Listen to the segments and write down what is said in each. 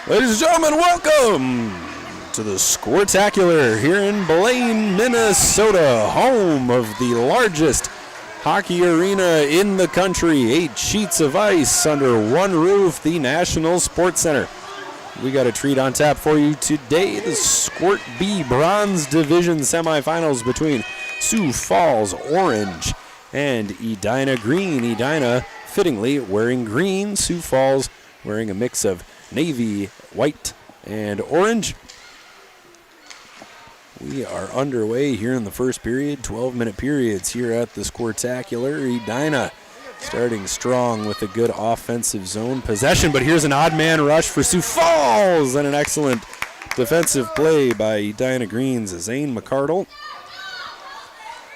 Ladies and gentlemen, welcome to the Squirtacular here in Blaine, Minnesota, home of the largest hockey arena in the country. 8 sheets of ice under one roof, the National Sports Center. We got a treat on tap for you today, the Squirt B Bronze Division semifinals between Sioux Falls Orange and Edina Green. Edina fittingly wearing green, Sioux Falls wearing a mix of navy, white, and orange. We are underway here in the first period, 12-minute periods here at the Squirtacular. Edina starting strong with a good offensive zone possession, but here's an odd man rush for Sioux Falls and an excellent defensive play by Edina Green's Zane McCardle.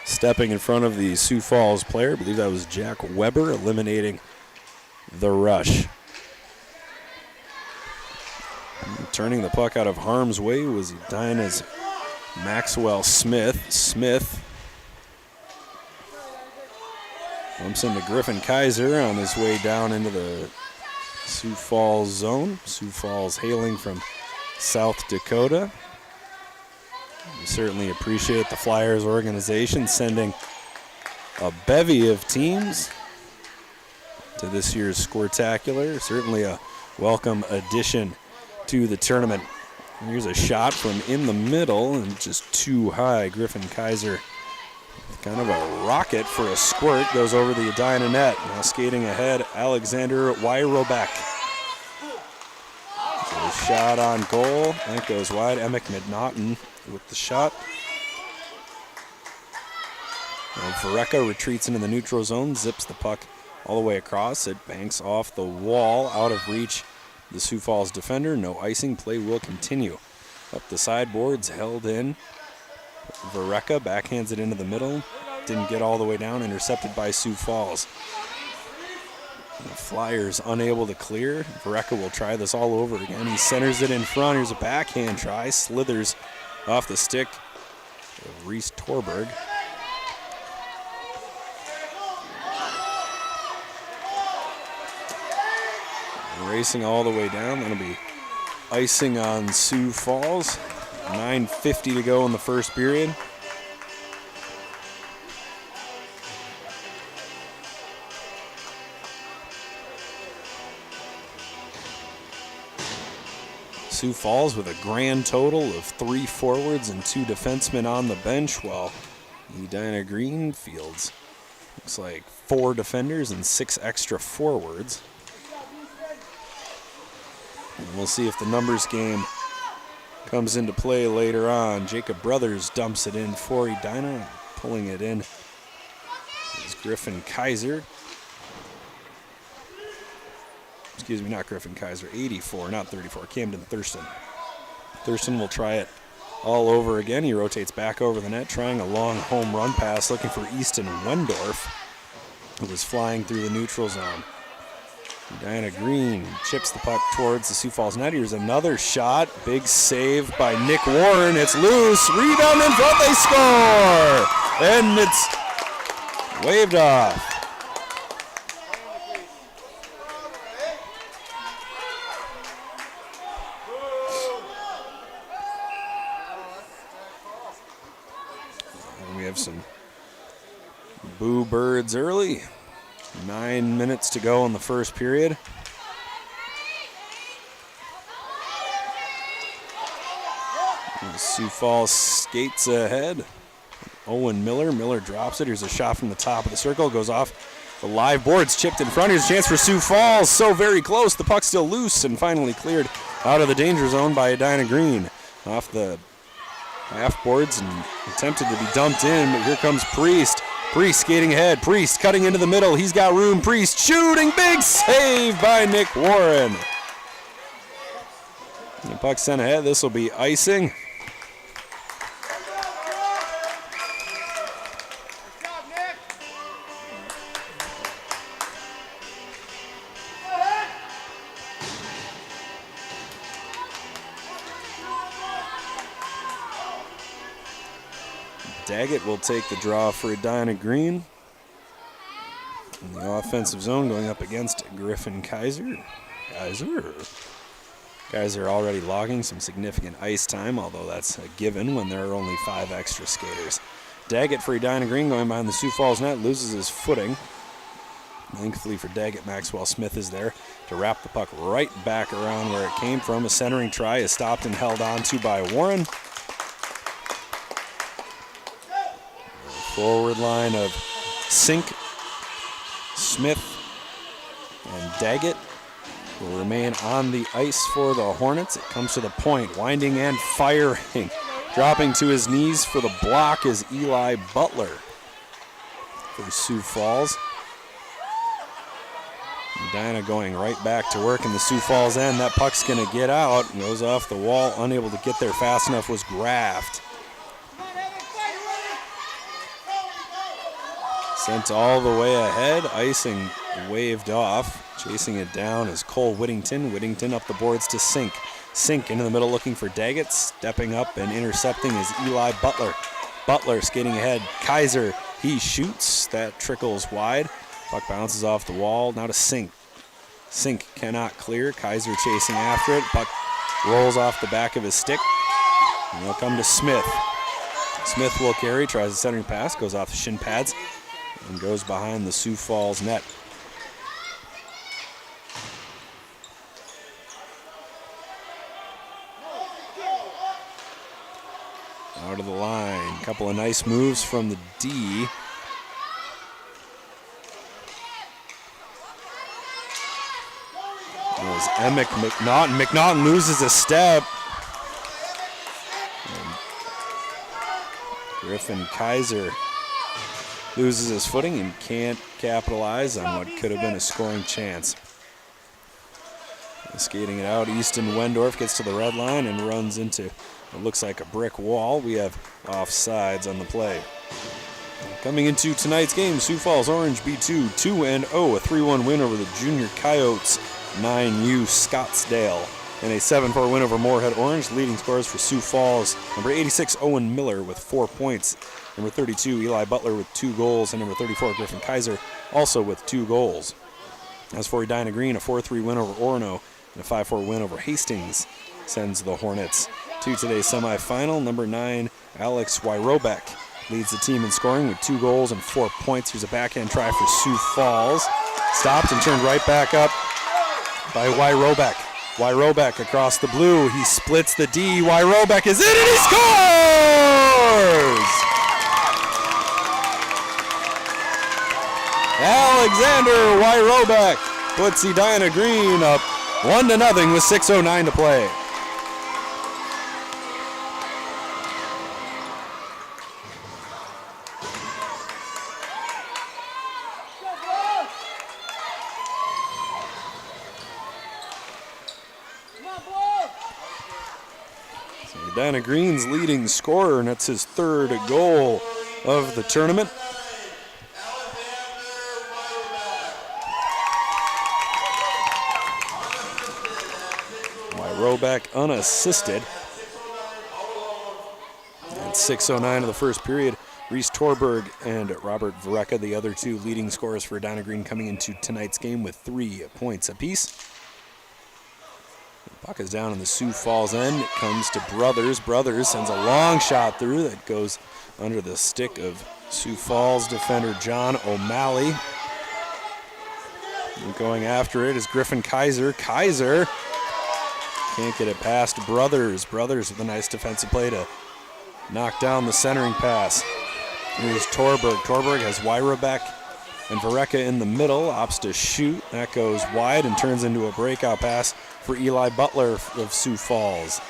Stepping in front of the Sioux Falls player, I believe that was Jack Weber, eliminating the rush. Turning the puck out of harm's way was Edina's Maxwell Smith. Smith bumps into Griffin Kaiser on his way down into the Sioux Falls zone. Sioux Falls hailing from South Dakota. We certainly appreciate the Flyers organization sending a bevy of teams to this year's Squirtacular. Certainly a welcome addition to the tournament. Here's a shot from in the middle and just too high. Griffin Kaiser, kind of a rocket for a squirt, goes over the Edina net. Now skating ahead, Alexander Wyrobek. A shot on goal, that goes wide. Emick McNaughton with the shot. Vereka retreats into the neutral zone, zips the puck all the way across. It banks off the wall, out of reach the Sioux Falls defender. No icing, play will continue. Up the sideboards, held in. Vereka backhands it into the middle. Didn't get all the way down, intercepted by Sioux Falls. The Flyers unable to clear. Vereka will try this all over again. He centers it in front. Here's a backhand try. Slithers off the stick of Reese Torberg. Racing all the way down. That'll be icing on Sioux Falls. 9:50 to go in the first period. Sioux Falls with a grand total of 3 forwards and 2 defensemen on the bench, while Edina Green fields looks like 4 defenders and 6 extra forwards. And we'll see if the numbers game comes into play later on. Jacob Brothers dumps it in for Edina. Pulling it in is Griffin Kaiser. Excuse me, not Griffin Kaiser. 84, not 34. Camden Thurston. Thurston will try it all over again. He rotates back over the net, trying a long home run pass, looking for Easton Wendorf, who was flying through the neutral zone. Edina Green chips the puck towards the Sioux Falls net. Here's another shot. Big save by Nick Warren. It's loose. Rebound in front. They score. And it's waved off. And we have some boo birds early. 9 minutes to go in the first period. And Sioux Falls skates ahead. Owen Miller. Miller drops it. Here's a shot from the top of the circle. Goes off the live boards. Chipped in front. Here's a chance for Sioux Falls. So very close. The puck's still loose and finally cleared out of the danger zone by Edina Green. Off the half boards and attempted to be dumped in, but here comes Priest. Priest skating ahead. Priest cutting into the middle. He's got room. Priest shooting. Big save by Nick Warren. And the puck sent ahead. This will be icing. Daggett will take the draw for Edina Green. In the offensive zone, going up against Griffin Kaiser. Guys are already logging some significant ice time, although that's a given when there are only 5 extra skaters. Daggett for Edina Green going behind the Sioux Falls net, loses his footing. Thankfully for Daggett, Maxwell Smith is there to wrap the puck right back around where it came from. A centering try is stopped and held on to by Warren. Forward line of Sink, Smith, and Daggett will remain on the ice for the Hornets. It comes to the point, winding and firing. Dropping to his knees for the block is Eli Butler for Sioux Falls. Edina going right back to work in the Sioux Falls end. That puck's going to get out. Goes off the wall. Unable to get there fast enough was Graft. Sent all the way ahead. Icing waved off. Chasing it down is Cole Whittington. Whittington up the boards to Sink. Sink into the middle looking for Daggett. Stepping up and intercepting is Eli Butler. Butler skating ahead. Kaiser, he shoots. That trickles wide. Puck bounces off the wall. Now to Sink. Sink cannot clear. Kaiser chasing after it. Puck rolls off the back of his stick. And they'll come to Smith. Smith will carry. Tries a centering pass. Goes off the shin pads. And goes behind the Sioux Falls net. Out of the line. Couple of nice moves from the D. There's Emick McNaughton. McNaughton loses a step. And Griffin Kaiser loses his footing and can't capitalize on what could have been a scoring chance. Skating it out, Easton Wendorf gets to the red line and runs into what looks like a brick wall. We have offsides on the play. Coming into tonight's game, Sioux Falls Orange B2 2-0, a 3-1 win over the Junior Coyotes 9U Scottsdale, and a 7-4 win over Moorhead Orange. Leading scorers for Sioux Falls, number 86 Owen Miller with 4 points, number 32 Eli Butler with 2 goals, and number 34 Griffin Kaiser also with 2 goals. As for Edina Green, a 4-3 win over Orono and a 5-4 win over Hastings sends the Hornets to today's semifinal. Number 9 Alex Wyrobek leads the team in scoring with 2 goals and 4 points. Here's a backhand try for Sioux Falls. Stopped and turned right back up by Wyrobek. Wyrobek across the blue. He splits the D. Wyrobek is in and he scores! Alexander Wyrobek puts Edina Green up 1-0 with 6:09 to play. Edina Green's leading scorer, and that's his 3rd goal of the tournament. Wyrobek unassisted. At 6:09 of the first period, Reese Torberg and Robert Vareka, the other 2 leading scorers for Edina Green, coming into tonight's game with 3 points apiece. Puck is down in the Sioux Falls end. It comes to Brothers. Brothers sends a long shot through that goes under the stick of Sioux Falls defender John O'Malley. And going after it is Griffin Kaiser. Kaiser can't get it past Brothers. Brothers with a nice defensive play to knock down the centering pass. Here's Torberg. Torberg has Wyrobek and Vareka in the middle. Opts to shoot. That goes wide and turns into a breakout pass for Eli Butler of Sioux Falls.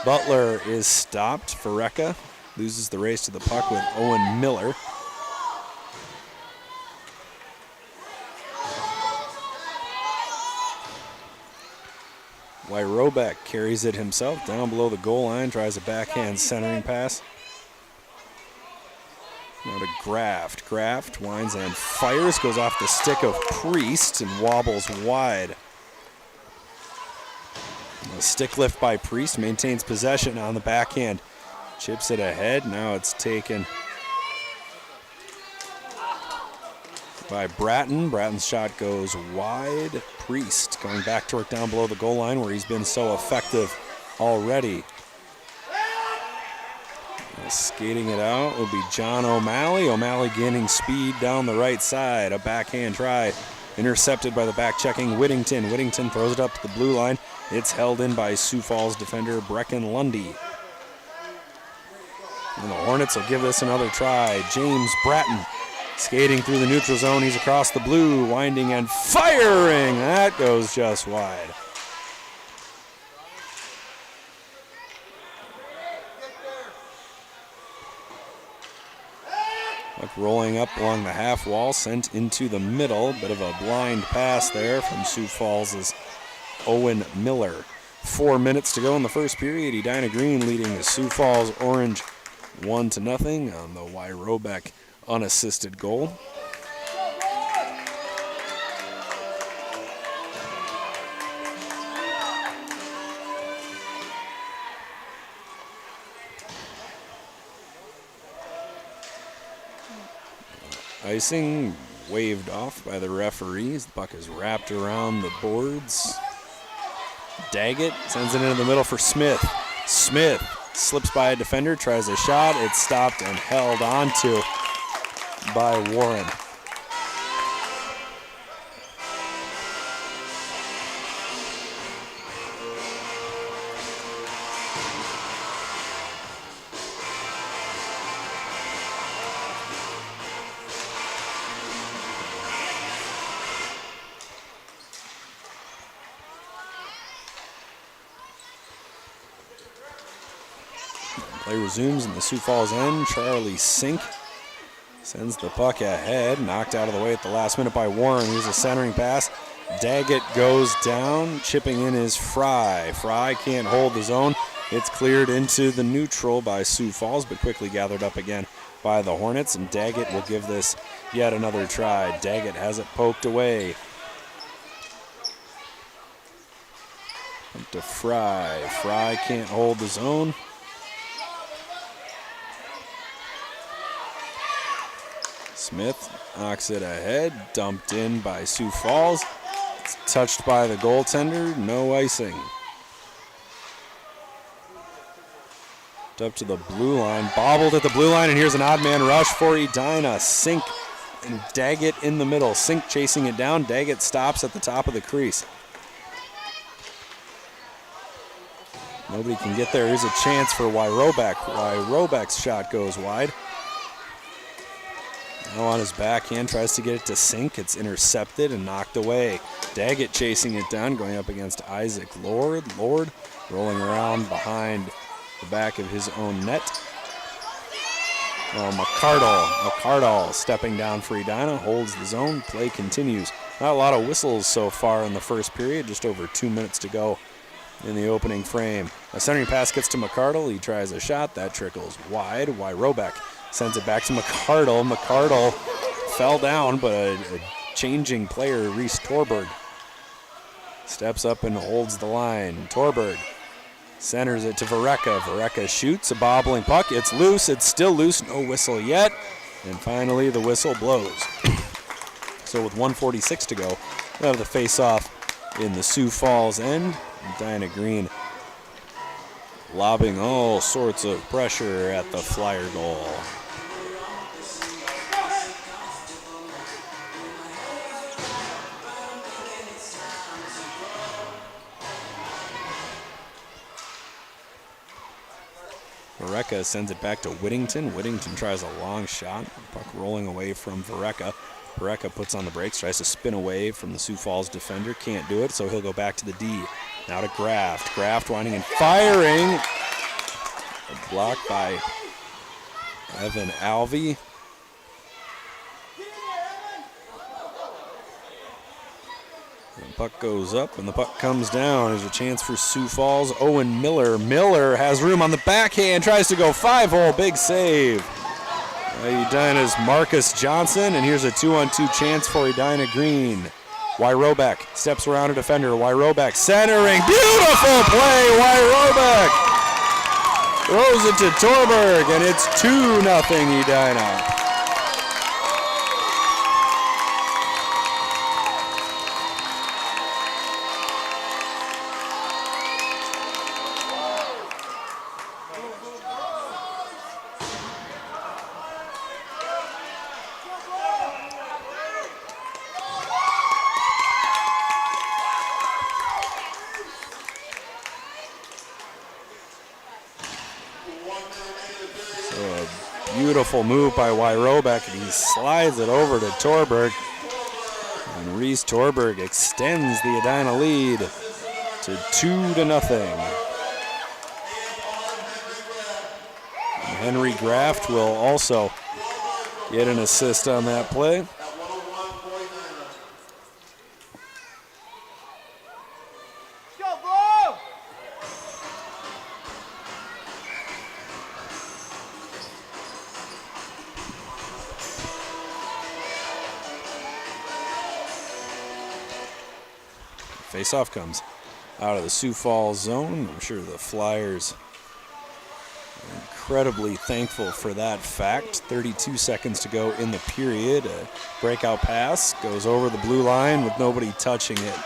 Butler is stopped. Vareka loses the race to the puck with Owen Miller. Wyrobek carries it himself down below the goal line, tries a backhand centering pass. Now to Graft. Graft winds and fires, goes off the stick of Priest and wobbles wide. A stick lift by Priest, maintains possession on the backhand. Chips it ahead, now it's taken by Bratton. Bratton's shot goes wide. Priest going back to work down below the goal line where he's been so effective already. Skating it out will be John O'Malley. O'Malley gaining speed down the right side. A backhand try intercepted by the back-checking Whittington. Whittington throws it up to the blue line. It's held in by Sioux Falls defender Brecken Lundy. And the Hornets will give this another try. James Bratton skating through the neutral zone. He's across the blue, winding and firing. That goes just wide. Puck rolling up along the half wall, sent into the middle. Bit of a blind pass there from Sioux Falls' Owen Miller. 4 minutes to go in the first period. Edina Green leading the Sioux Falls Orange 1-0 on the Wyrobeck unassisted goal. Icing waved off by the referees. The puck is wrapped around the boards. Daggett sends it into the middle for Smith. Smith slips by a defender, tries a shot. It's stopped and held onto by Warren. Play resumes in the Sioux Falls end. Charlie Sink sends the puck ahead, knocked out of the way at the last minute by Warren. Here's a centering pass. Daggett goes down, chipping in is Fry. Fry can't hold the zone. It's cleared into the neutral by Sioux Falls, but quickly gathered up again by the Hornets, and Daggett will give this yet another try. Daggett has it poked away. Up to Fry. Fry can't hold the zone. Smith knocks it ahead, dumped in by Sioux Falls. It's touched by the goaltender, no icing. Up to the blue line, bobbled at the blue line, and here's an odd man rush for Edina. Sink and Daggett in the middle. Sink chasing it down. Daggett stops at the top of the crease. Nobody can get there. Here's a chance for Wyrobeck. Wyrobeck's shot goes wide. Now on his backhand, tries to get it to Sink. It's intercepted and knocked away. Daggett chasing it down, going up against Isaac Lord. Lord rolling around behind the back of his own net. McCardle stepping down for Edina, holds the zone. Play continues. Not a lot of whistles so far in the first period, just over 2 minutes to go in the opening frame. A centering pass gets to McCardle. He tries a shot. That trickles wide. Wyrobeck sends it back to McCardle. McCardle fell down, but a changing player, Reese Torberg, steps up and holds the line. Torberg centers it to Varecka. Varecka shoots a bobbling puck. It's loose. It's still loose. No whistle yet. And finally, the whistle blows. So with 1:46 to go, we'll have the face-off in the Sioux Falls end. Edina Green lobbing all sorts of pressure at the Flyer goal. Varecka sends it back to Whittington. Whittington tries a long shot. Puck rolling away from Varecka. Varecka puts on the brakes, tries to spin away from the Sioux Falls defender. Can't do it, so he'll go back to the D. Now to Graft. Graft winding and firing. A block by Evan Alvey. The puck goes up and the puck comes down. There's a chance for Sioux Falls. Owen Miller. Miller has room on the backhand, tries to go 5-hole. Big save. Edina's Marcus Johnson, and here's a 2-on-2 chance for Edina Green. Wyrobeck steps around a defender. Wyrobeck centering. Beautiful play. Wyrobeck throws it to Torberg, and it's 2-0 Edina. Beautiful move by Wyrobeck, and he slides it over to Torberg. And Reese Torberg extends the Edina lead to 2-0. Henry Graft will also get an assist on that play. Face-off comes out of the Sioux Falls zone. I'm sure the Flyers are incredibly thankful for that fact. 32 seconds to go in the period. A breakout pass goes over the blue line with nobody touching it.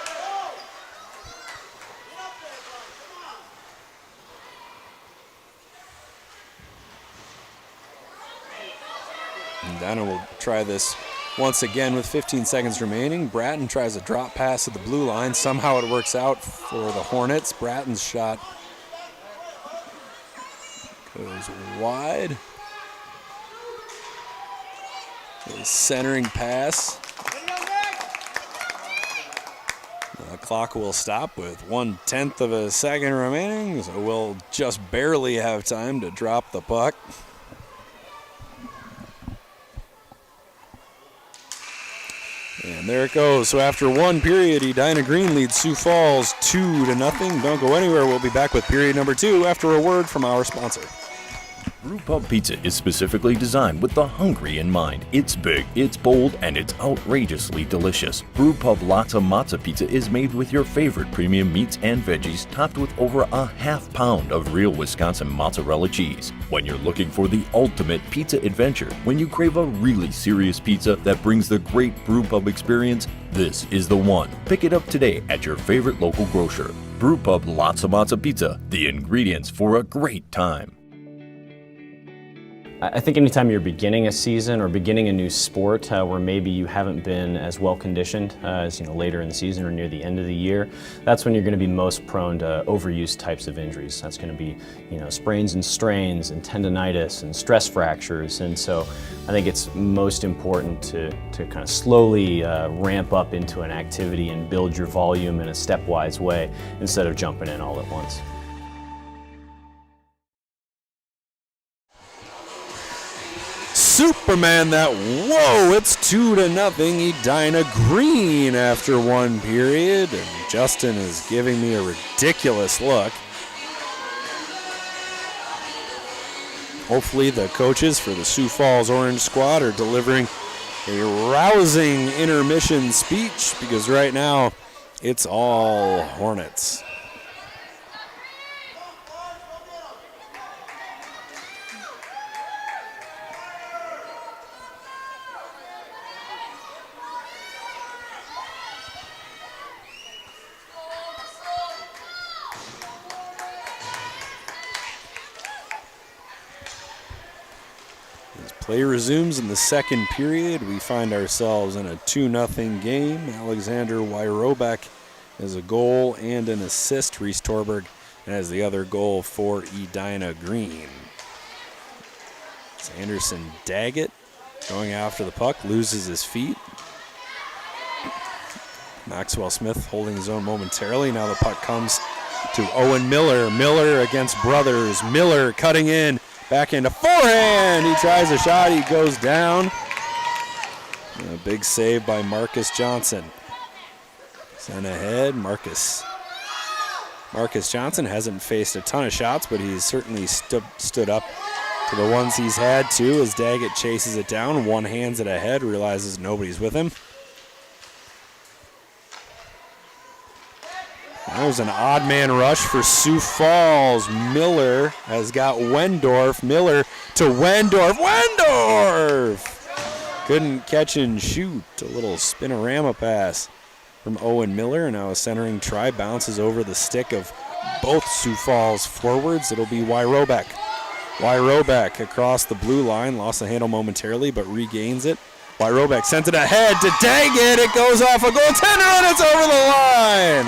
And Edina will try this once again with 15 seconds remaining. Bratton tries a drop pass at the blue line. Somehow it works out for the Hornets. Bratton's shot goes wide. A centering pass. The clock will stop with 1/10 of a second remaining, so we'll just barely have time to drop the puck. And there it goes. So after one period, Edina Green leads Sioux Falls 2-0. Don't go anywhere. We'll be back with period number 2 after a word from our sponsor. Brewpub Pizza is specifically designed with the hungry in mind. It's big, it's bold, and it's outrageously delicious. Brewpub Lots of Matza Pizza is made with your favorite premium meats and veggies, topped with over a half pound of real Wisconsin mozzarella cheese. When you're looking for the ultimate pizza adventure, when you crave a really serious pizza that brings the great Brewpub experience, this is the one. Pick it up today at your favorite local grocer. Brewpub Lots of Matza Pizza, the ingredients for a great time. I think anytime you're beginning a season or beginning a new sport where maybe you haven't been as well conditioned as later in the season or near the end of the year, that's when you're going to be most prone to overuse types of injuries. That's going to be sprains and strains and tendonitis and stress fractures. And so I think it's most important to kind of slowly ramp up into an activity and build your volume in a stepwise way instead of jumping in all at once. Superman that, whoa, it's 2-0 Edina Green after one period. And Justin is giving me a ridiculous look. Hopefully the coaches for the Sioux Falls Orange squad are delivering a rousing intermission speech, because right now it's all Hornets. Play resumes in the second period. We find ourselves in a 2-0 game. Alexander Wyrobeck has a goal and an assist. Reese Torberg has the other goal for Edina Green. It's Anderson Daggett going after the puck, loses his feet. Maxwell Smith holding his own momentarily. Now the puck comes to Owen Miller. Miller against brothers. Miller cutting in. Back into forehand. He tries a shot. He goes down. And a big save by Marcus Johnson. Sent ahead. Marcus Johnson hasn't faced a ton of shots, but he's certainly stood up to the ones he's had to as Daggett chases it down. One hands it ahead. Realizes nobody's with him. There's an odd man rush for Sioux Falls. Miller has got Wendorf. Miller to Wendorf. Wendorf! Couldn't catch and shoot. A little spinorama pass from Owen Miller. Now a centering try bounces over the stick of both Sioux Falls forwards. It'll be Wyrobeck. Wyrobeck across the blue line. Lost the handle momentarily, but regains it. Wyrobeck sends it ahead to Daggett. It goes off a goaltender and it's over the line.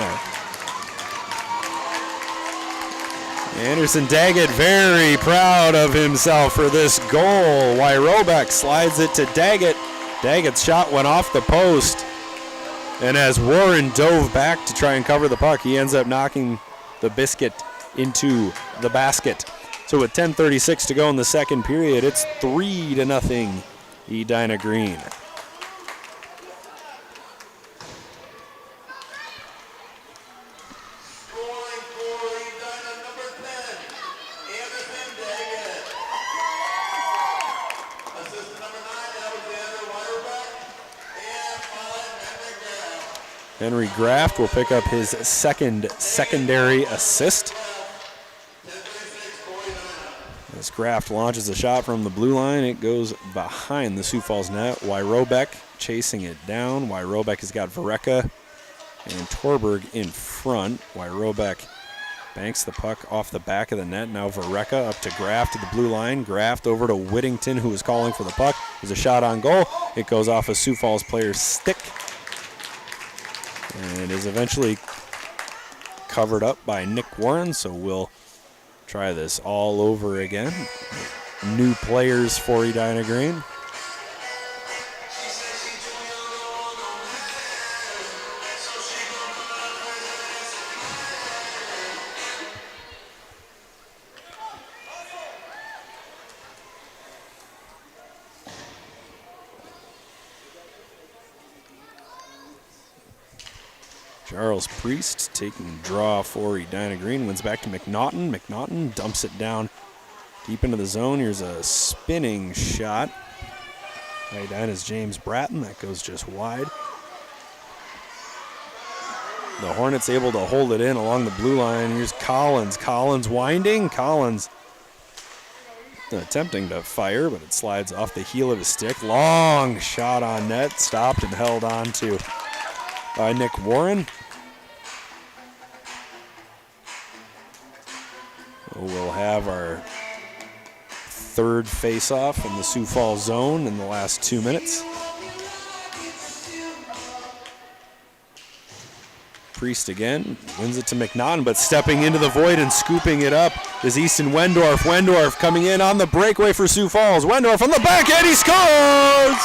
Anderson Daggett very proud of himself for this goal. Wyrobek slides it to Daggett. Daggett's shot went off the post. And as Warren dove back to try and cover the puck, he ends up knocking the biscuit into the basket. So with 10:36 to go in the second period, it's 3-0 Edina Green. Henry Graft will pick up his second secondary assist. As Graft launches a shot from the blue line, it goes behind the Sioux Falls net. Wyrobek chasing it down. Wyrobek has got Vareka and Torberg in front. Wyrobek banks the puck off the back of the net. Now Vareka up to Graft to the blue line. Graft over to Whittington, who is calling for the puck. There's a shot on goal. It goes off a Sioux Falls player's stick and is eventually covered up by Nick Warren, so we'll try this all over again. New players for Edina Green. Charles Priest taking draw for Edina Green, wins back to McNaughton. McNaughton dumps it down deep into the zone. Here's a spinning shot by Edina's James Bratton. That goes just wide. The Hornets able to hold it in along the blue line. Here's Collins. Collins winding. Collins attempting to fire, but it slides off the heel of his stick. Long shot on net, stopped and held on to by Nick Warren. We'll have our third face-off in the Sioux Falls zone in the last 2 minutes. Priest again, wins it to McNaughton, but stepping into the void and scooping it up is Easton Wendorf. Wendorf coming in on the breakaway for Sioux Falls. Wendorf on the backhand, he scores!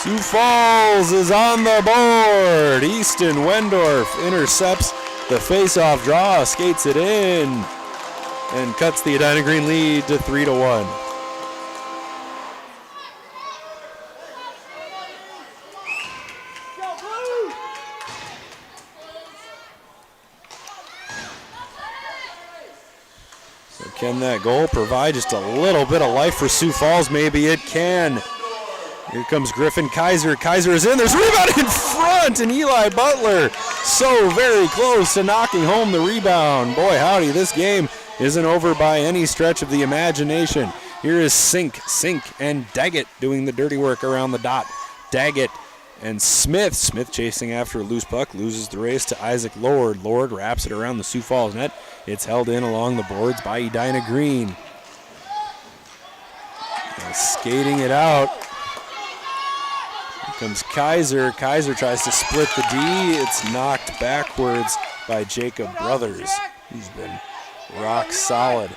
Sioux Falls is on the board. Easton Wendorf intercepts the face-off draw, skates it in, and cuts the Edina Green lead to 3-1. So can that goal provide just a little bit of life for Sioux Falls? Maybe it can. Here comes Griffin Kaiser. Kaiser is in. There's a rebound in front, and Eli Butler so very close to knocking home the rebound. Boy, howdy, this game isn't over by any stretch of the imagination. Here is Sink, and Daggett doing the dirty work around the dot. Daggett and Smith. Smith chasing after a loose puck, loses the race to Isaac Lord. Lord wraps it around the Sioux Falls net. It's held in along the boards by Edina Green. Skating it out. Comes Kaiser. Kaiser tries to split the D. It's knocked backwards by Jacob Brothers, who's been rock solid.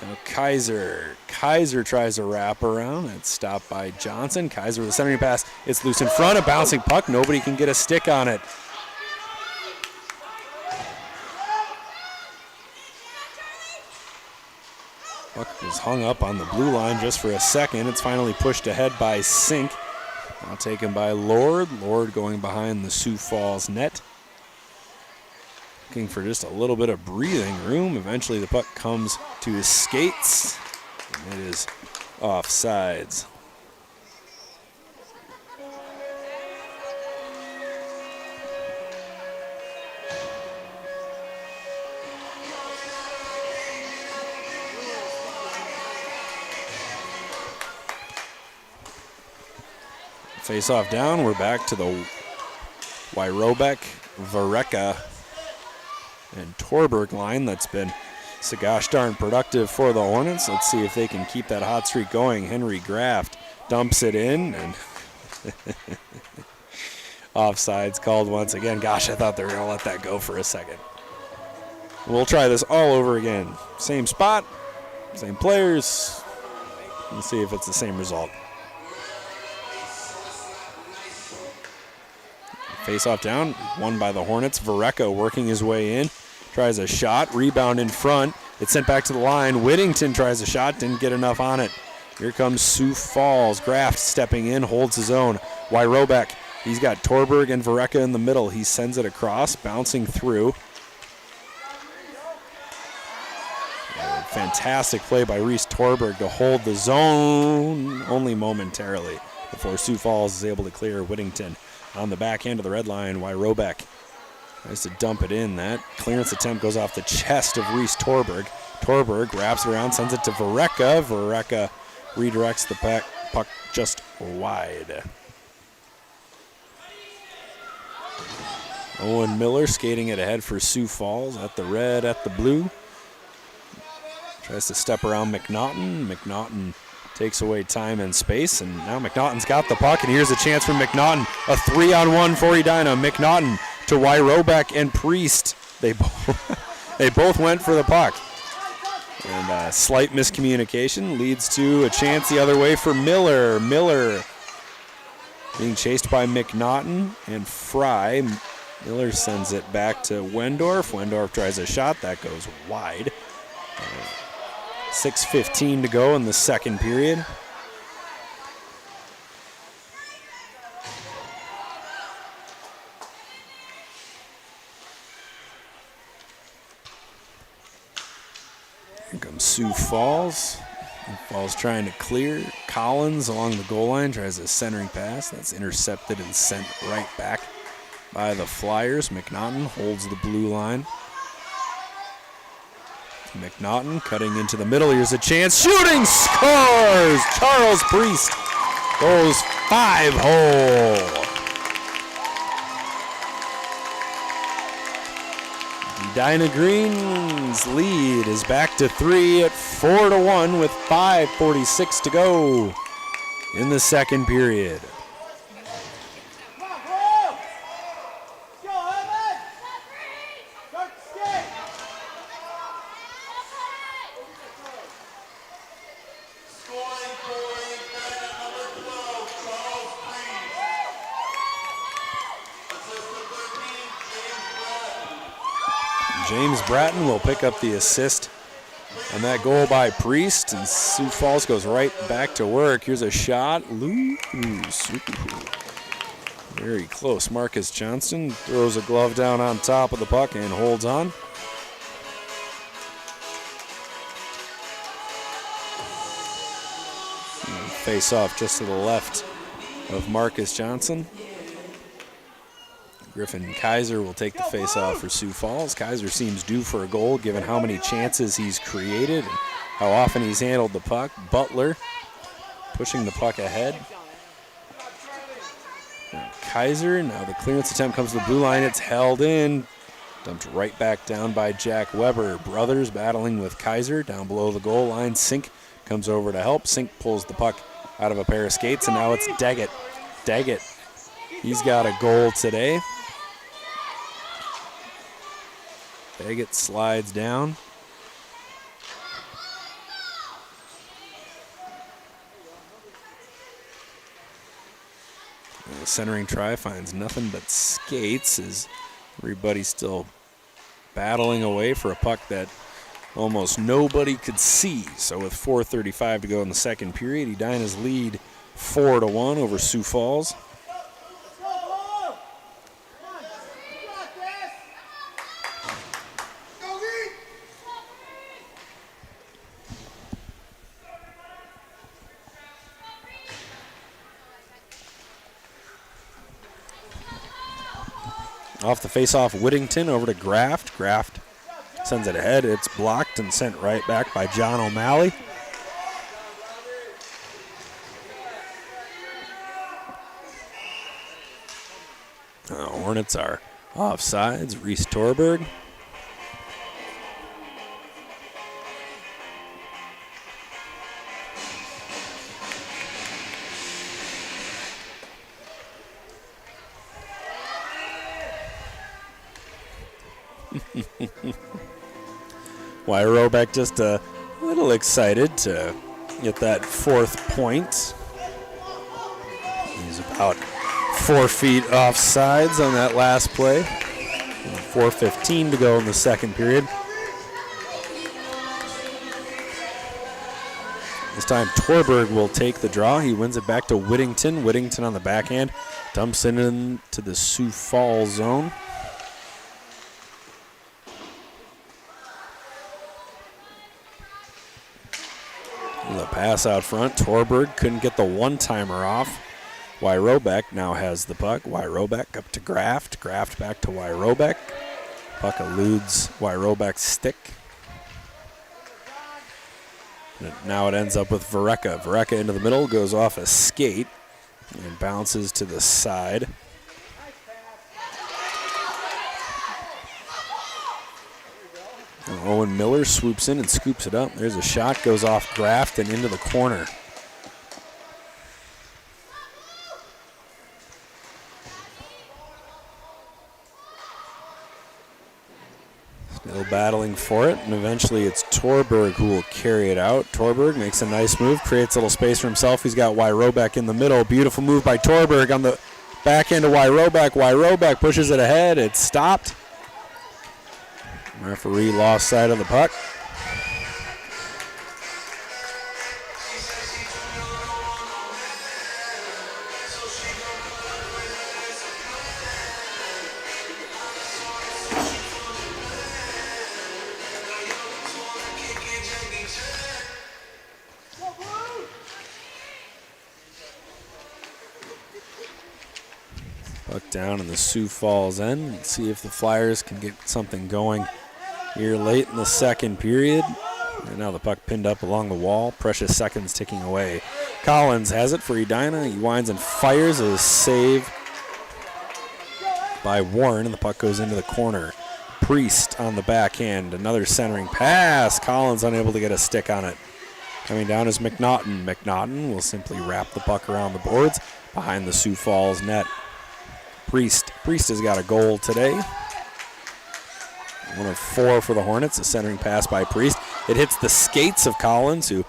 Now Kaiser tries a wrap around. It's stopped by Johnson. Kaiser with a centering pass. It's loose in front. A bouncing puck. Nobody can get a stick on it. Puck was hung up on the blue line just for a second. It's finally pushed ahead by Sink. Now taken by Lord. Lord going behind the Sioux Falls net. Looking for just a little bit of breathing room. Eventually the puck comes to his skates. And it is offsides. Face off down, we're back to the Wyrobek, Vareka, and Torberg line that's been so gosh darn productive for the Hornets. Let's see if they can keep that hot streak going. Henry Graft dumps it in, and offsides called once again. Gosh, I thought they were going to let that go for a second. We'll try this all over again. Same spot, same players. Let's see if it's the same result. Face-off down, won by the Hornets. Vareka working his way in. Tries a shot, rebound in front. It's sent back to the line. Whittington tries a shot, didn't get enough on it. Here comes Sioux Falls. Graft stepping in, holds his own. Wyrobek, he's got Torberg and Vareka in the middle. He sends it across, bouncing through. Fantastic play by Reese Torberg to hold the zone only momentarily before Sioux Falls is able to clear. Whittington on the backhand of the red line. Wyrobek tries to dump it in. That clearance attempt goes off the chest of Reese Torberg. Torberg wraps around, sends it to Vareka. Vareka redirects the puck just wide. Owen Miller skating it ahead for Sioux Falls at the red, at the blue. Tries to step around McNaughton. McNaughton takes away time and space, and now McNaughton's got the puck, and here's a chance for McNaughton. A 3-on-1 for Edina. McNaughton to Wyrobek and Priest. They both went for the puck. And a slight miscommunication leads to a chance the other way for Miller. Miller being chased by McNaughton and Fry. Miller sends it back to Wendorf. Wendorf tries a shot. That goes wide. 6:15 to go in the second period. Here comes Sioux Falls. Falls trying to clear. Collins along the goal line tries a centering pass. That's intercepted and sent right back by the Flyers. McNaughton holds the blue line. McNaughton cutting into the middle. Here's a chance. Shooting, scores! Charles Priest goes 5-hole. Edina Green's lead is back to 3 at 4-1 with 5:46 to go in the second period. James Bratton will pick up the assist on that goal by Priest, and Sioux Falls goes right back to work. Here's a shot. Loose. Very close. Marcus Johnston throws a glove down on top of the puck and holds on. Face off just to the left of Marcus Johnson. Griffin Kaiser will take the face-off for Sioux Falls. Kaiser seems due for a goal given how many chances he's created and how often he's handled the puck. Butler pushing the puck ahead. And Kaiser, now the clearance attempt comes to the blue line. It's held in. Dumped right back down by Jack Weber. Brothers battling with Kaiser down below the goal line. Sink comes over to help. Sink pulls the puck out of a pair of skates, and now it's Daggett. Daggett, he's got a goal today. Daggett slides down. The centering try finds nothing but skates as everybody's still battling away for a puck that almost nobody could see. So with 4:35 to go in the second period, Edina's lead 4-1 over Sioux Falls. Off the face-off, Whittington over to Graft. Graft sends it ahead. It's blocked and sent right back by John O'Malley. Hornets are offsides. Reese Torberg. Robeck just a little excited to get that 4th point. He's about 4 feet off sides on that last play. 4:15 to go in the second period. This time Torberg will take the draw. He wins it back to Whittington. Whittington on the backhand. Dumps it into the Sioux Falls zone. The pass out front. Torberg couldn't get the one-timer off. Robeck now has the puck. Robeck up to Graft. Graft back to Robeck. Puck eludes Robeck's stick. And now it ends up with Vereka. Vereka into the middle, goes off a skate and bounces to the side. And Owen Miller swoops in and scoops it up. There's a shot, goes off Graft and into the corner. Still battling for it, and eventually it's Torberg who will carry it out. Torberg makes a nice move, creates a little space for himself. He's got Robeck in the middle. Beautiful move by Torberg on the back end of Robeck. Robeck pushes it ahead. It's stopped. Referee lost sight of the puck. Puck down in the Sioux Falls end. Let's see if the Flyers can get something going here late in the second period. Right now the puck pinned up along the wall. Precious seconds ticking away. Collins has it for Edina. He winds and fires. A save by Warren, and the puck goes into the corner. Priest on the backhand. Another centering pass. Collins unable to get a stick on it. Coming down is McNaughton. McNaughton will simply wrap the puck around the boards behind the Sioux Falls net. Priest has got a goal today. 1 of 4 for the Hornets. A centering pass by Priest. It hits the skates of Collins, who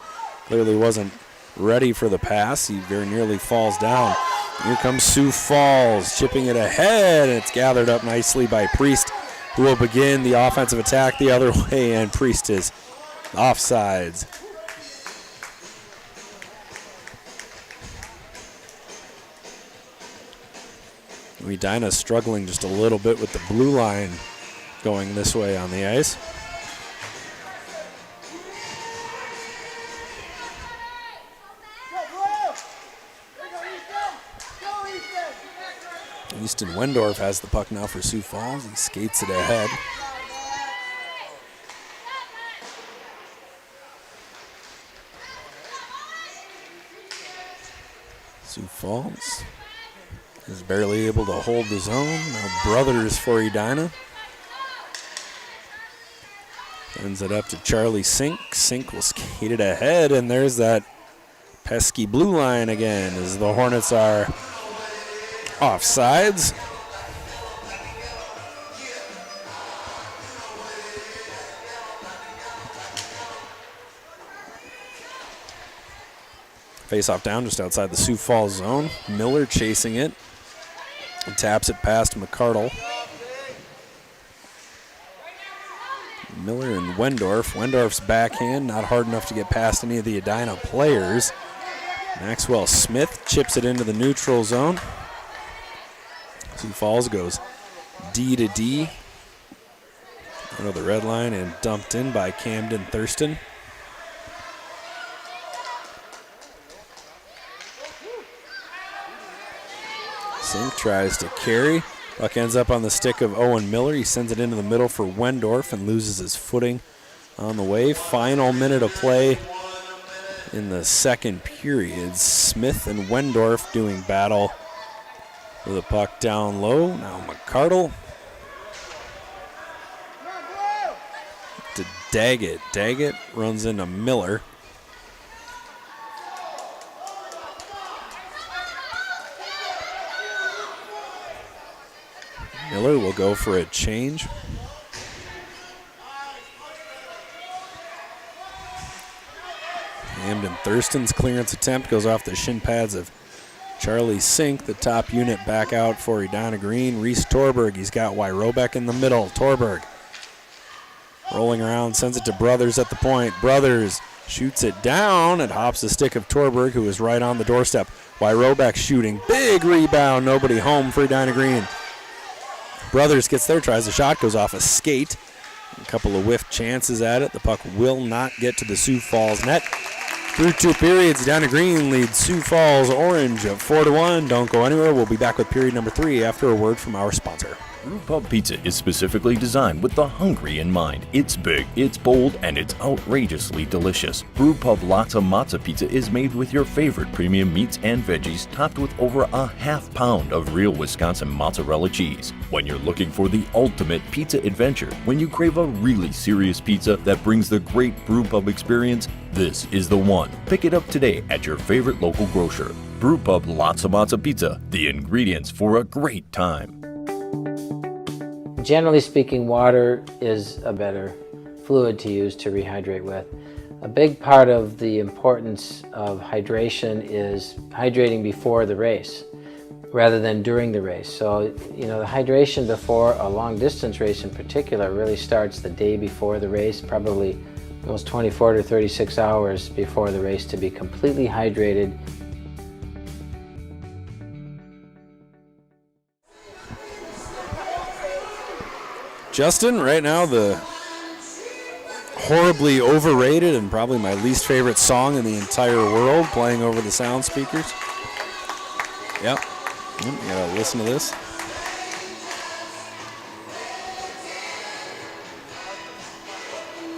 clearly wasn't ready for the pass. He very nearly falls down. Here comes Sioux Falls, chipping it ahead, and it's gathered up nicely by Priest, who will begin the offensive attack the other way, and Priest is offsides. Edina struggling just a little bit with the blue line going this way on the ice. Easton Wendorf has the puck now for Sioux Falls. He skates it ahead. Sioux Falls is barely able to hold the zone. Now Brothers for Edina. Sends it up to Charlie Sink. Sink will skate it ahead, and there's that pesky blue line again as the Hornets are offsides. Face-off down just outside the Sioux Falls zone. Miller chasing it. And taps it past McCardle. Miller and Wendorf. Wendorf's backhand, not hard enough to get past any of the Edina players. Maxwell Smith chips it into the neutral zone. Sioux Falls goes D to D. Out of the red line and dumped in by Camden Thurston. Sink tries to carry. Puck ends up on the stick of Owen Miller. He sends it into the middle for Wendorf and loses his footing on the way. Final minute of play in the second period. Smith and Wendorf doing battle with the puck down low. Now McCardle to Daggett. Daggett runs into Miller. Miller will go for a change. Hamden Thurston's clearance attempt goes off the shin pads of Charlie Sink. The top unit back out for Edina Green. Reese Torberg, he's got Wyrobeck in the middle. Torberg rolling around, sends it to Brothers at the point. Brothers shoots it down. It hops the stick of Torberg, who is right on the doorstep. Wyrobeck shooting. Big rebound. Nobody home for Edina Green. Brothers gets there, tries a shot, goes off a skate. A couple of whiff chances at it. The puck will not get to the Sioux Falls net. Through 2 periods, Edina Green leads Sioux Falls Orange 4-1. Don't go anywhere. We'll be back with period number 3 after a word from our sponsor. Brewpub Pizza is specifically designed with the hungry in mind. It's big, it's bold, and it's outrageously delicious. Brewpub Lotta Matza Pizza is made with your favorite premium meats and veggies, topped with over a half pound of real Wisconsin mozzarella cheese. When you're looking for the ultimate pizza adventure, when you crave a really serious pizza that brings the great Brewpub experience, this is the one. Pick it up today at your favorite local grocer. Brewpub Lotta Matza Pizza, the ingredients for a great time. Generally speaking, water is a better fluid to use to rehydrate with. A big part of the importance of hydration is hydrating before the race rather than during the race. So, the hydration before a long distance race in particular really starts the day before the race, probably almost 24 to 36 hours before the race to be completely hydrated. Justin, right now the horribly overrated and probably my least favorite song in the entire world playing over the sound speakers. Yep. You gotta listen to this.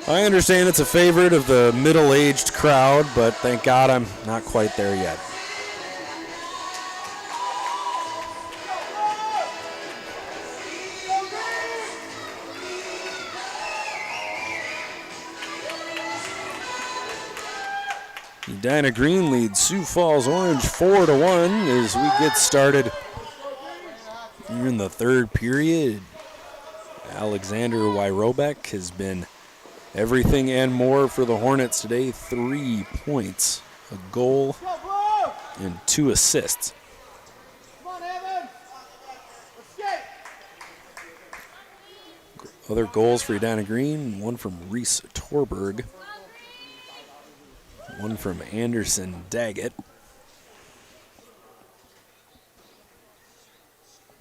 I understand it's a favorite of the middle-aged crowd, but thank God I'm not quite there yet. Edina Green leads Sioux Falls Orange 4-1 as we get started here in the 3rd period. Alexander Wyrobeck has been everything and more for the Hornets today. 3 points, a goal, and 2 assists. Other goals for Edina Green, one from Reese Torberg. One from Anderson Daggett.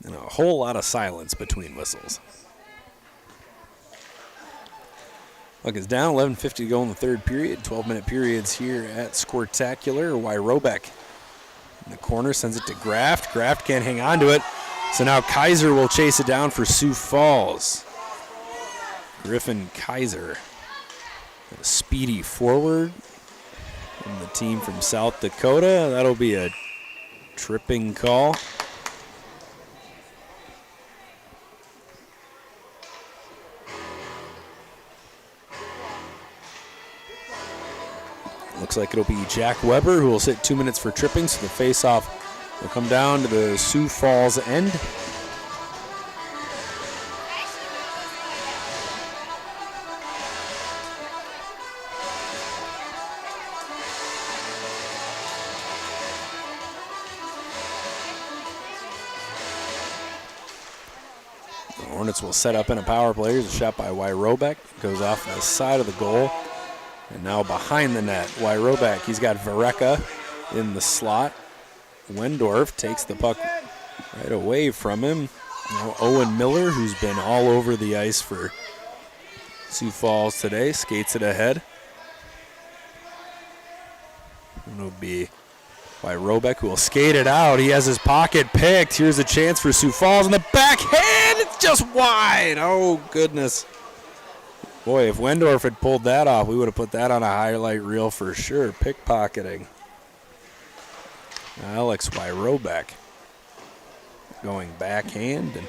And a whole lot of silence between whistles. Puck is down, 11:50 to go in the 3rd period. 12-minute periods here at Squirtacular. Wyrobeck in the corner sends it to Graft. Graft can't hang on to it. So now Kaiser will chase it down for Sioux Falls. Griffin Kaiser, a speedy forward. And the team from South Dakota, that'll be a tripping call. Looks like it'll be Jack Weber who will sit 2 minutes for tripping, so the face-off will come down to the Sioux Falls end. Hornets will set up in a power play. Here's a shot by Wyrobeck. Goes off the side of the goal. And now behind the net, Wyrobeck. He's got Vareka in the slot. Wendorf takes the puck right away from him. Now Owen Miller, who's been all over the ice for Sioux Falls today, skates it ahead. It'll be Wyrobeck who will skate it out. He has his pocket picked. Here's a chance for Sioux Falls in the backhand. It's just wide. Oh, goodness. Boy, if Wendorf had pulled that off, we would have put that on a highlight reel for sure. Pickpocketing. Alex Wyrobeck going backhand and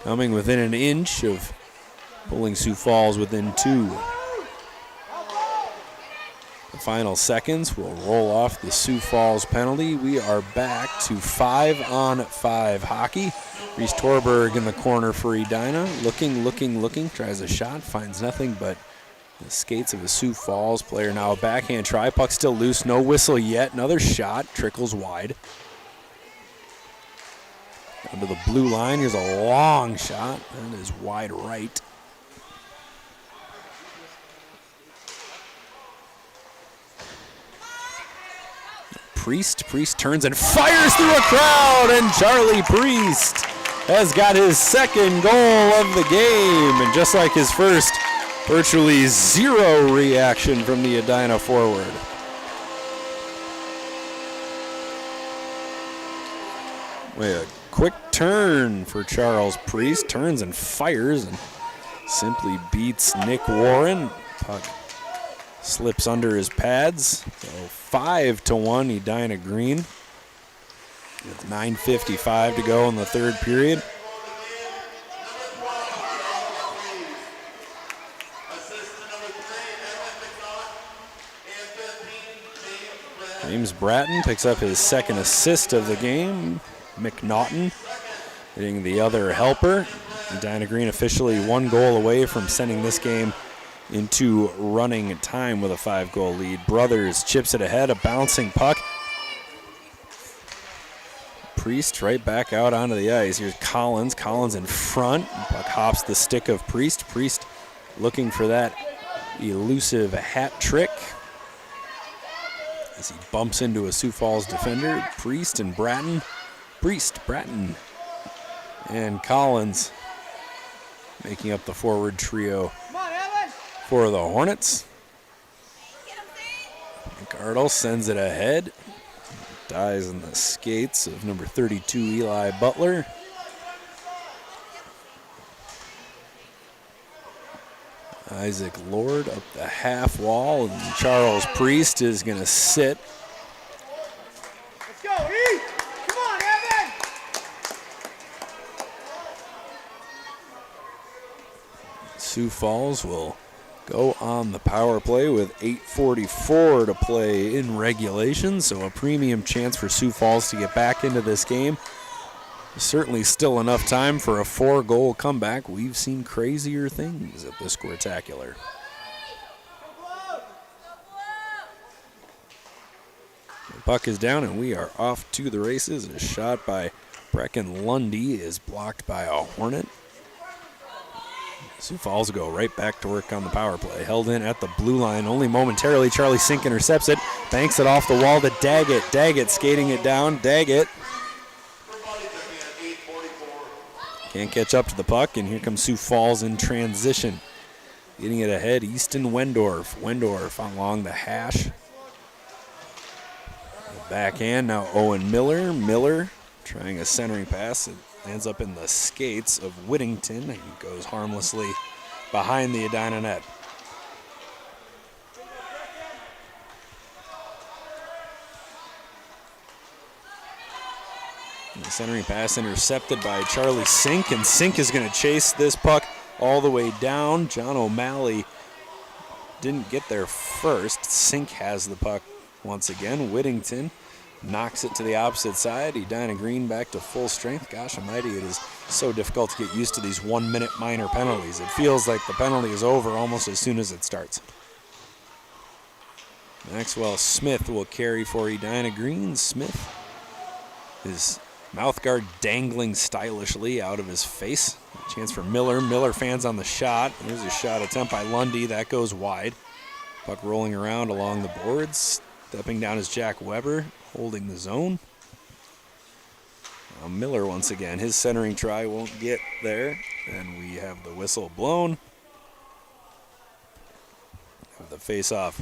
coming within an inch of pulling Sioux Falls within 2. The final seconds will roll off the Sioux Falls penalty. We are back to 5-on-5 hockey. Reese Torberg in the corner for Edina. Looking. Tries a shot, finds nothing but The skates of a Sioux Falls player now. A backhand try. Puck still loose. No whistle yet. Another shot. Trickles wide. Under the blue line. Here's a long shot. That is wide right. Priest turns and fires through a crowd, and Charlie Priest has got his second goal of the game. And just like his first, virtually zero reaction from the Edina forward. A quick turn for Charles Priest. Turns and fires and simply beats Nick Warren. Puck slips under his pads. So 5-1 Edina Green. With 9:55 to go in the third period. James Bratton picks up his second assist of the game. McNaughton hitting the other helper. Edina Green officially 1 goal away from sending this game into running time with a 5-goal lead. Brothers chips it ahead, a bouncing puck. Priest right back out onto the ice. Here's Collins. Collins in front. Puck hops the stick of Priest. Priest looking for that elusive hat trick as he bumps into a Sioux Falls defender. Priest and Bratton. Priest, Bratton, and Collins making up the forward trio for the Hornets. McArdle sends it ahead. Dies in the skates of number 32, Eli Butler. Isaac Lord up the half wall, and Charles Priest is going to sit. Let's go, E! Come on, Evan! Sioux Falls will go on the power play with 8:44 to play in regulation, so a premium chance for Sioux Falls to get back into this game. Certainly still enough time for a 4-goal comeback. We've seen crazier things at the Squirtacular. The puck is down and we are off to the races. A shot by Brecken Lundy is blocked by a Hornet. Sioux Falls go right back to work on the power play. Held in at the blue line only momentarily. Charlie Sink intercepts it, banks it off the wall to Daggett. Daggett skating it down. Daggett can't catch up to the puck, and here comes Sioux Falls in transition. Getting it ahead, Easton Wendorf. Wendorf along the hash. The backhand, now Owen Miller. Miller trying a centering pass. It ends up in the skates of Whittington and goes harmlessly behind the Edina net. The centering pass intercepted by Charlie Sink, and Sink is going to chase this puck all the way down. John O'Malley didn't get there first. Sink has the puck once again. Whittington knocks it to the opposite side. Edina Green back to full strength. Gosh almighty, it is so difficult to get used to these 1-minute minor penalties. It feels like the penalty is over almost as soon as it starts. Maxwell Smith will carry for Edina Green. Smith is mouthguard dangling stylishly out of his face. A chance for Miller. Miller fans on the shot. There's a shot attempt by Lundy. That goes wide. Puck rolling around along the boards. Stepping down is Jack Weber, holding the zone. Now Miller once again. His centering try won't get there. And we have the whistle blown. Have the face-off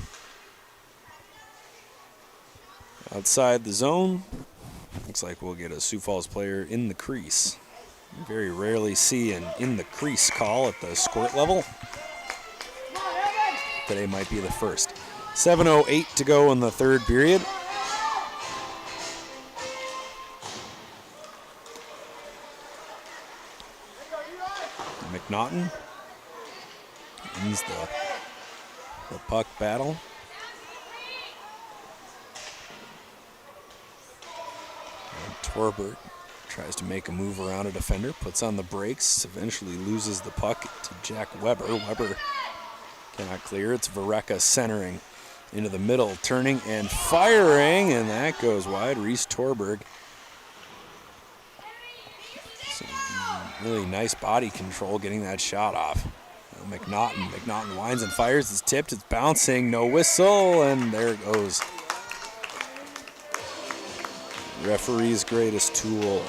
outside the zone. Looks like we'll get a Sioux Falls player in the crease. You very rarely see an in the crease call at the squirt level. Today might be the first. 7:08 to go in the third period. McNaughton ends the puck battle. Torbert tries to make a move around a defender, puts on the brakes, eventually loses the puck to Jack Weber. Weber Cannot clear. It's Vareka centering into the middle, turning and firing, and that goes wide. Reese Torberg. Some really nice body control getting that shot off. McNaughton winds and fires. It's tipped. It's bouncing. No whistle, and there it goes. Referee's greatest tool.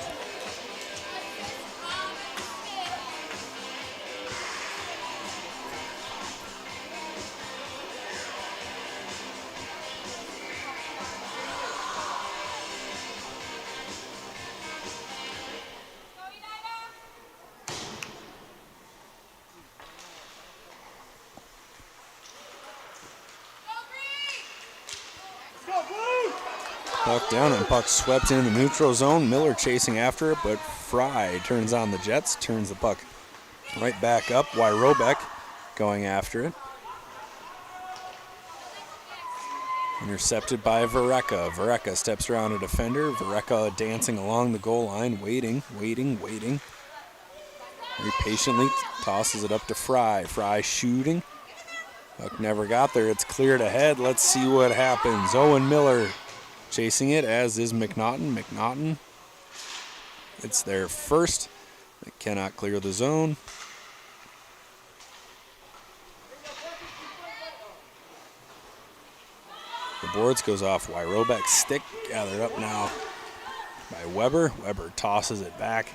Puck down and puck swept into the neutral zone. Miller chasing after it, but Fry turns on the Jets, turns the puck right back up. Wyrobek going after it. Intercepted by Vareka. Vareka steps around a defender. Vareka dancing along the goal line, waiting. Very patiently tosses it up to Fry. Fry shooting. Puck never got there. It's cleared ahead. Let's see what happens. Owen Miller chasing it, as is McNaughton. McNaughton, it's their first. They cannot clear the zone. The boards goes off Wyrobek's stick. Gathered up now by Weber. Weber tosses it back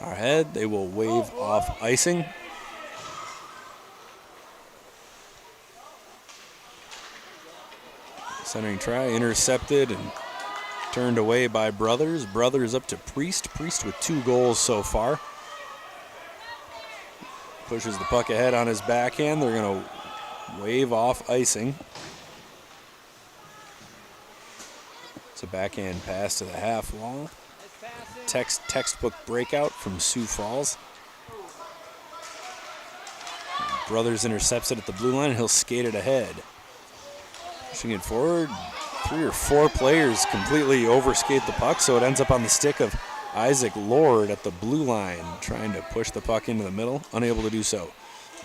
ahead. They will wave off icing. Centering try, intercepted and turned away by Brothers. Brothers up to Priest. Priest with 2 goals so far. Pushes the puck ahead on his backhand. They're going to wave off icing. It's a backhand pass to the half wall. Textbook breakout from Sioux Falls. Brothers intercepts it at the blue line. He'll skate it ahead. Pushing it forward, 3 or 4 players completely overskate the puck, so it ends up on the stick of Isaac Lord at the blue line, trying to push the puck into the middle, unable to do so.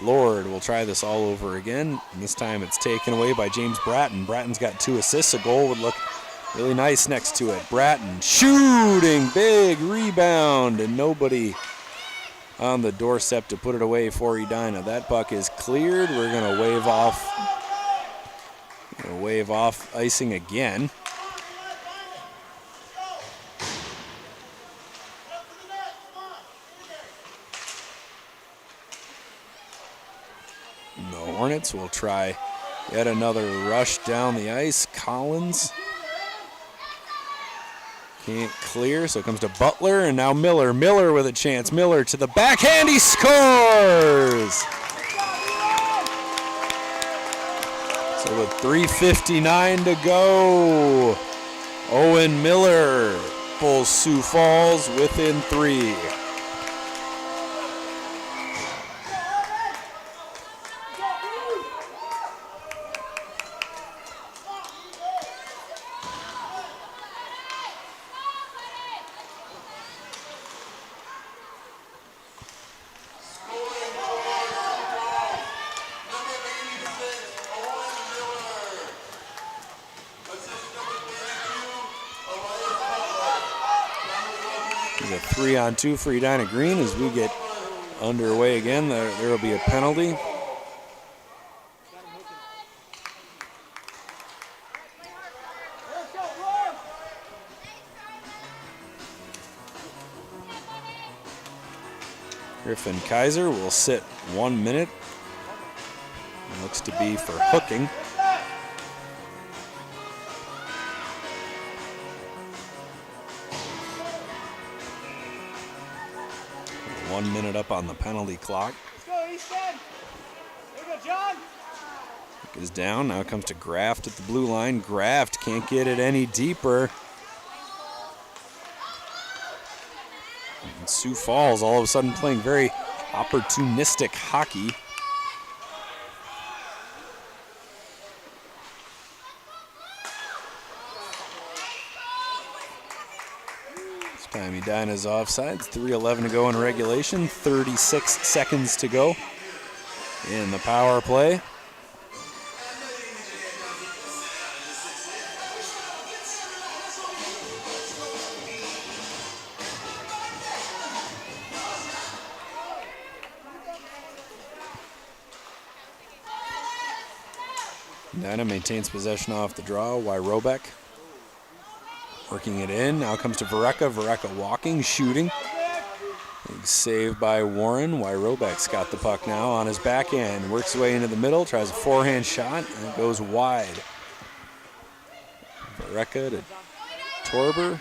Lord will try this all over again, and this time it's taken away by James Bratton. Bratton's got 2 assists. A goal would look really nice next to it. Bratton shooting, big rebound, and nobody on the doorstep to put it away for Edina. That puck is cleared. We're going to wave off icing again. The Hornets will try yet another rush down the ice. Collins can't clear, so it comes to Butler, and now Miller. Miller with a chance. Miller to the backhand. He scores! So with 3:59 to go, Owen Miller pulls Sioux Falls within 3. It's a 3-on-2 for Edina Green as we get underway again. There will be a penalty. Griffin Kaiser will sit 1 minute. It looks to be for hooking. One minute up on the penalty clock. Let's go, Easton. There you go, John. Puck is down. Now it comes to Graft at the blue line. Graft can't get it any deeper. And Sioux Falls all of a sudden playing very opportunistic hockey. This time Edina's offside. 3:11 to go in regulation. 36 seconds to go. in the power play. Edina maintains possession off the draw. Robeck working it in. Now comes to Vereka. Vereka walking, shooting. Big save by Warren. Robeck's got the puck now on his backhand. Works his way into the middle. Tries a forehand shot and it goes wide. Vereka to Torber.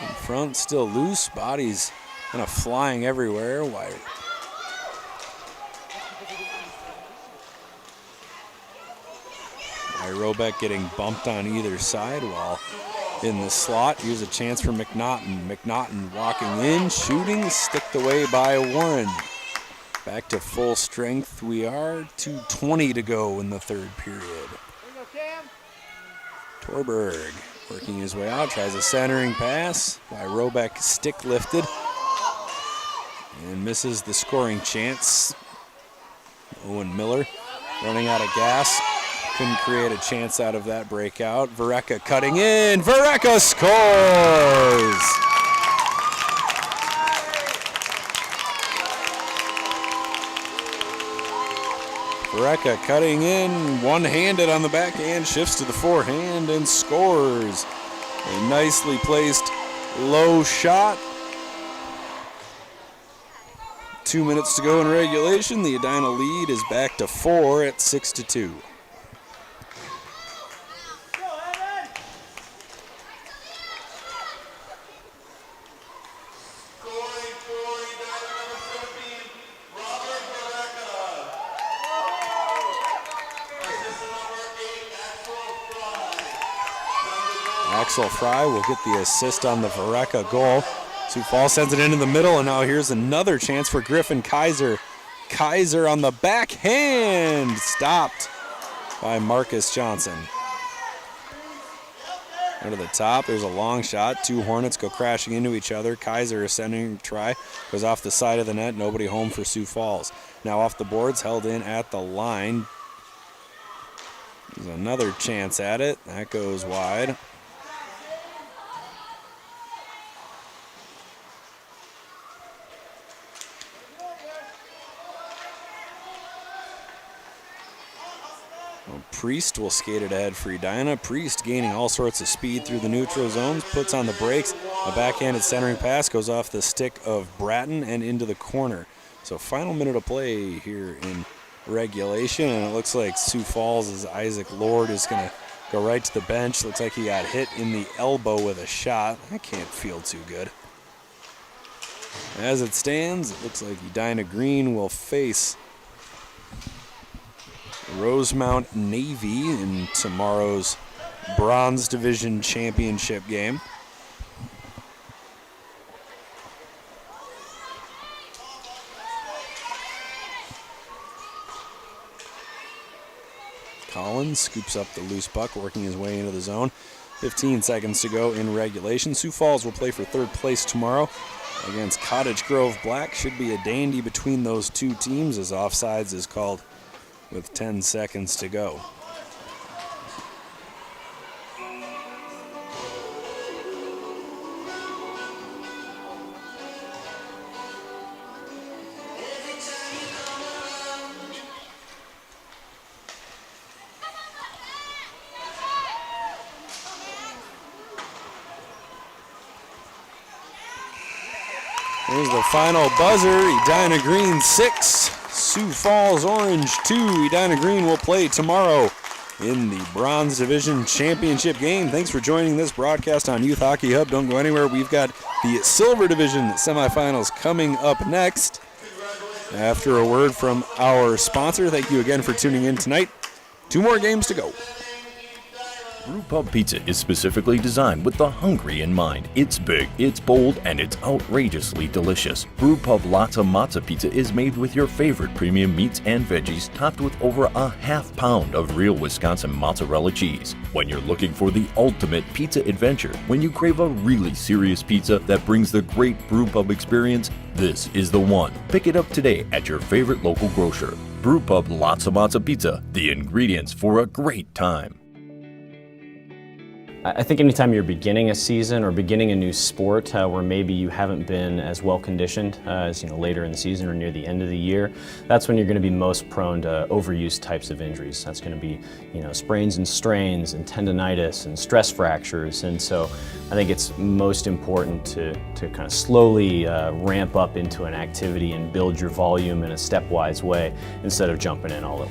In front, still loose. Bodies kind of flying everywhere. Robeck getting bumped on either side while in the slot. Here's a chance for McNaughton. McNaughton walking in, shooting, sticked away by Warren. Back to full strength we are. 2:20 to go in the third period. Torberg working his way out, tries a centering pass. Robeck stick lifted and misses the scoring chance. Owen Miller running out of gas. Couldn't create a chance out of that breakout. Vereka cutting in. Vereka scores! Vereka cutting in, one-handed on the backhand, shifts to the forehand and scores. A nicely placed low shot. 2 minutes to go in regulation. The Edina lead is back to 4 at 6-2. Axel Fry will get the assist on the Vereka goal. Sioux Falls sends it into the middle, and now here's another chance for Griffin Kaiser. Kaiser on the backhand, stopped by Marcus Johnson. Under the top, there's a long shot. Two Hornets go crashing into each other. Kaiser ascending try, goes off the side of the net. Nobody home for Sioux Falls. Now off the boards, held in at the line. There's another chance at it. That goes wide. Priest will skate it ahead for Edina. Priest gaining all sorts of speed through the neutral zones, puts on the brakes. A backhanded centering pass goes off the stick of Bratton and into the corner. So final minute of play here in regulation, and it looks like Sioux Falls' Isaac Lord is going to go right to the bench. Looks like he got hit in the elbow with a shot. That can't feel too good. As it stands, it looks like Edina Green will face Rosemount Navy in tomorrow's Bronze Division Championship game. Collins scoops up the loose puck, working his way into the zone. 15 seconds to go in regulation. Sioux Falls will play for third place tomorrow against Cottage Grove Black. Should be a dandy between those two teams as offsides is called with 10 seconds to go. Here's the final buzzer. Edina Green 6. Sioux Falls Orange 2. Edina Green will play tomorrow in the Bronze Division Championship game. Thanks for joining this broadcast on Youth Hockey Hub. Don't go anywhere. We've got the Silver Division semifinals coming up next. After a word from our sponsor, thank you again for tuning in tonight. 2 more games to go. Brewpub Pizza is specifically designed with the hungry in mind. It's big, it's bold, and it's outrageously delicious. Brewpub Lots of Matza Pizza is made with your favorite premium meats and veggies, topped with over a half-pound of real Wisconsin mozzarella cheese. When you're looking for the ultimate pizza adventure, when you crave a really serious pizza that brings the great Brewpub experience, this is the one. Pick it up today at your favorite local grocer. Brewpub Lots of Matza Pizza, the ingredients for a great time. I think anytime you're beginning a season or beginning a new sport where maybe you haven't been as well conditioned as later in the season or near the end of the year, that's when you're going to be most prone to overuse types of injuries. That's going to be sprains and strains and tendonitis and stress fractures. And so I think it's most important to kind of slowly ramp up into an activity and build your volume in a stepwise way instead of jumping in all at once.